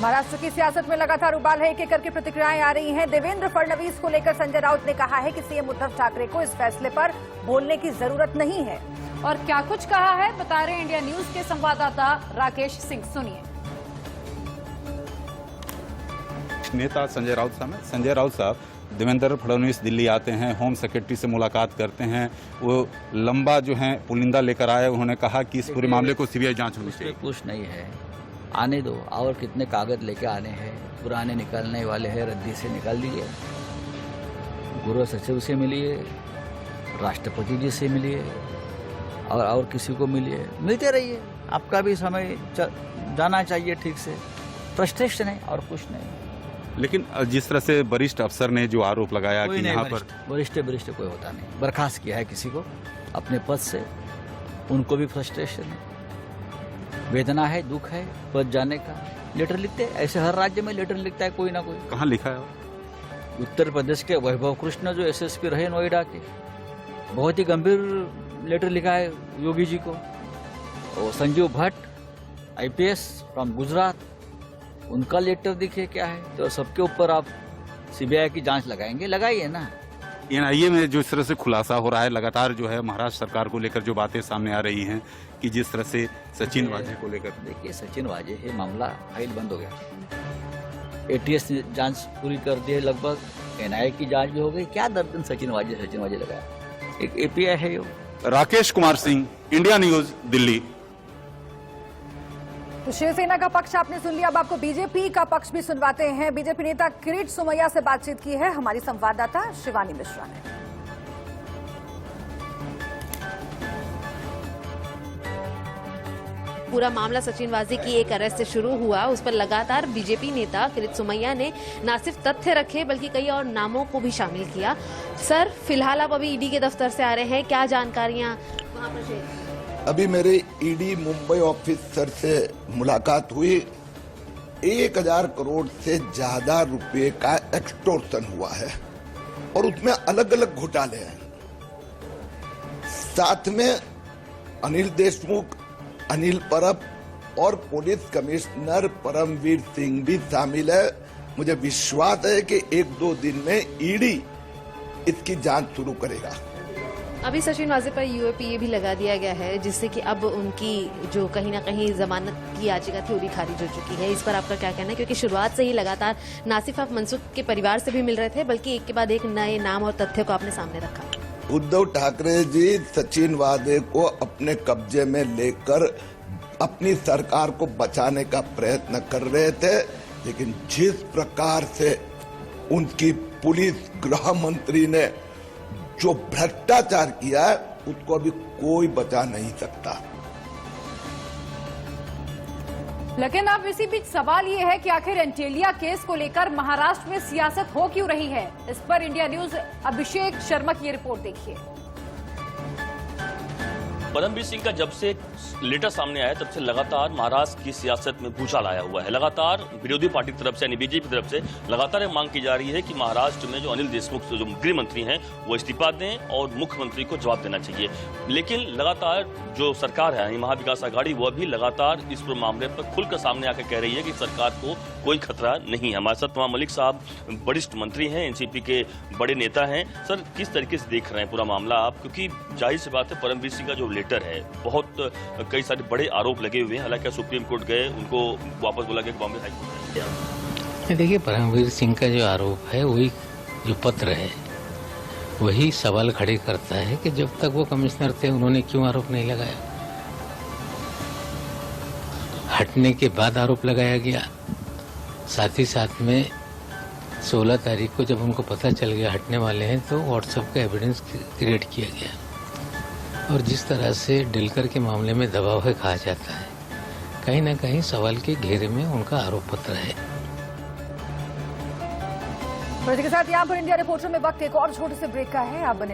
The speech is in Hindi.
महाराष्ट्र की सियासत में लगातार उबाल है, एक-एक करके प्रतिक्रियाएं आ रही हैं। देवेंद्र फडणवीस को लेकर संजय राउत ने कहा है कि सीएम उद्धव ठाकरे को इस फैसले पर बोलने की जरूरत नहीं है। और क्या कुछ कहा है बता रहे इंडिया न्यूज के संवाददाता राकेश सिंह। सुनिए। नेता संजय राउत साहब देवेंद्र फडणवीस दिल्ली आते हैं, होम सेक्रेटरी से मुलाकात करते हैं, वो लंबा जो है पुलिंदा लेकर आए। उन्होंने कहा कि इस पूरे मामले को सीबीआई जांच होनी चाहिए। कुछ नहीं है, आने दो। और कितने कागज लेके आने हैं, पुराने निकलने वाले हैं, रद्दी से निकाल दीजिए। गृह सचिव से मिलिए, राष्ट्रपति जी से मिलिए और किसी को मिलिए, मिलते रहिए। आपका भी समय जाना चाहिए ठीक से। फ्रस्ट्रेशन है और कुछ नहीं। लेकिन जिस तरह से वरिष्ठ अफसर ने जो आरोप लगाया कि यहाँ पर वरिष्ठ कोई होता नहीं, बर्खास्त किया है किसी को अपने पद से, उनको भी फ्रस्ट्रेशन है, वेदना है, दुख है पद जाने का। लेटर लिखते हैं, ऐसे हर राज्य में लेटर लिखता है कोई ना कोई। कहाँ लिखा है? उत्तर प्रदेश के वैभव कृष्ण जो एसएसपी रहे नोएडा के, बहुत ही गंभीर लेटर लिखा है योगी जी को। और संजीव भट्ट आईपीएस फ्रॉम गुजरात, उनका लेटर दिखे क्या है। तो सबके ऊपर आप सीबीआई की जांच लगाएंगे, लगाइए ना। एनआईए में जो इस तरह से खुलासा हो रहा है, लगातार जो है महाराष्ट्र सरकार को लेकर जो बातें सामने आ रही हैं कि जिस तरह से सचिन वाजे को लेकर, देखिए सचिन वाजे है मामला, फाइल बंद हो गया। एटीएस ने जांच पूरी कर दी है लगभग, एनआईए की जांच भी हो गई। क्या दर्जन सचिन वाजे लगाया, एक एपीआई है यो। Rakesh Kumar Singh, India news, Delhi. तो शिवसेना का पक्ष आपने सुन लिया, अब आपको बीजेपी का पक्ष भी सुनवाते हैं। बीजेपी नेता किरीट सोमैया से बातचीत की है हमारी संवाददाता शिवानी मिश्रा ने। पूरा मामला सचिन वाजे की एक अरेस्ट से शुरू हुआ, उस पर लगातार बीजेपी नेता किरीट सोमैया ने न सिर्फ तथ्य रखे बल्कि कई और नामों को भी शामिल किया। सर, फिलहाल आप अभी ईडी के दफ्तर से आ रहे हैं, क्या जानकारियां वहां पर शेयर? अभी मेरे ईडी मुंबई ऑफिसर से मुलाकात हुई। 1000 करोड़ से ज्यादा रुपए का एक्सटॉर्शन हुआ है और उसमें अलग अलग घोटाले हैं। साथ में अनिल देशमुख, अनिल परब और पुलिस कमिश्नर परमवीर सिंह भी शामिल है। मुझे विश्वास है कि 1-2 दिन में ईडी इसकी जांच शुरू करेगा। अभी सचिन वाजे पर यूएपीए भी लगा दिया गया है, जिससे कि अब उनकी जो कहीं ना कहीं जमानत की याचिका थी वो भी खारिज हो चुकी है। इस पर आपका क्या कहना है? क्योंकि शुरुआत से ही लगातार ना सिर्फ आप मनसुख के परिवार से भी मिल रहे थे बल्कि एक के बाद एक नए नाम और तथ्य को आपने सामने रखा। उद्धव ठाकरे जी सचिन वाजे को अपने कब्जे में लेकर अपनी सरकार को बचाने का प्रयत्न कर रहे थे, लेकिन जिस प्रकार से उनकी पुलिस गृह मंत्री ने जो भ्रष्टाचार किया है उसको अभी कोई बचा नहीं सकता। लेकिन अब इसी बीच सवाल ये है कि आखिर एंटेलिया केस को लेकर महाराष्ट्र में सियासत हो क्यों रही है? इस पर इंडिया न्यूज अभिषेक शर्मा की रिपोर्ट देखिए। परमवीर सिंह का जब से लेटर सामने आया तब से लगातार महाराष्ट्र की सियासत में भूचाल आया हुआ है। लगातार विरोधी पार्टी की तरफ से यानी बीजेपी की तरफ से लगातार ये मांग की जा रही है कि महाराष्ट्र में जो अनिल देशमुख जो गृह मंत्री हैं वो इस्तीफा दें और मुख्यमंत्री को जवाब देना चाहिए। लेकिन लगातार जो सरकार है यानी महाविकास आघाड़ी वो भी लगातार इस पूरे मामले पर खुलकर सामने आकर कह रही है कि सरकार को कोई खतरा नहीं है। हमारे साथ वहाँ मलिक साहब वरिष्ठ मंत्री हैं, एनसीपी के बड़े नेता हैं। सर, किस तरीके से देख रहे हैं पूरा मामला आप? क्योंकि जाहिर सी बात है परमवीर सिंह का जो लेटर है बहुत कई सारे बड़े आरोप लगे हुए हैं। हालांकि सुप्रीम कोर्ट गए, उनको वापस बोला गया कि बॉम्बे हाई कोर्ट। देखिए, परमवीर सिंह का जो आरोप है वही जो पत्र है वही सवाल खड़े करता है कि जब तक वो कमिश्नर थे उन्होंने क्यों आरोप नहीं लगाया। हटने के बाद आरोप लगाया गया। साथ ही साथ में 16 तारीख को जब उनको पता चल गया हटने वाले हैं तो व्हाट्सएप का एविडेंस क्रिएट किया गया। और जिस तरह से डिलकर के मामले में दबाव है कहा जाता है, कहीं ना कहीं सवाल के घेरे में उनका आरोप पत्र है। के साथ यहाँ पर इंडिया रिपोर्टर में वक्त एक और छोटे से ब्रेक का है, आप बने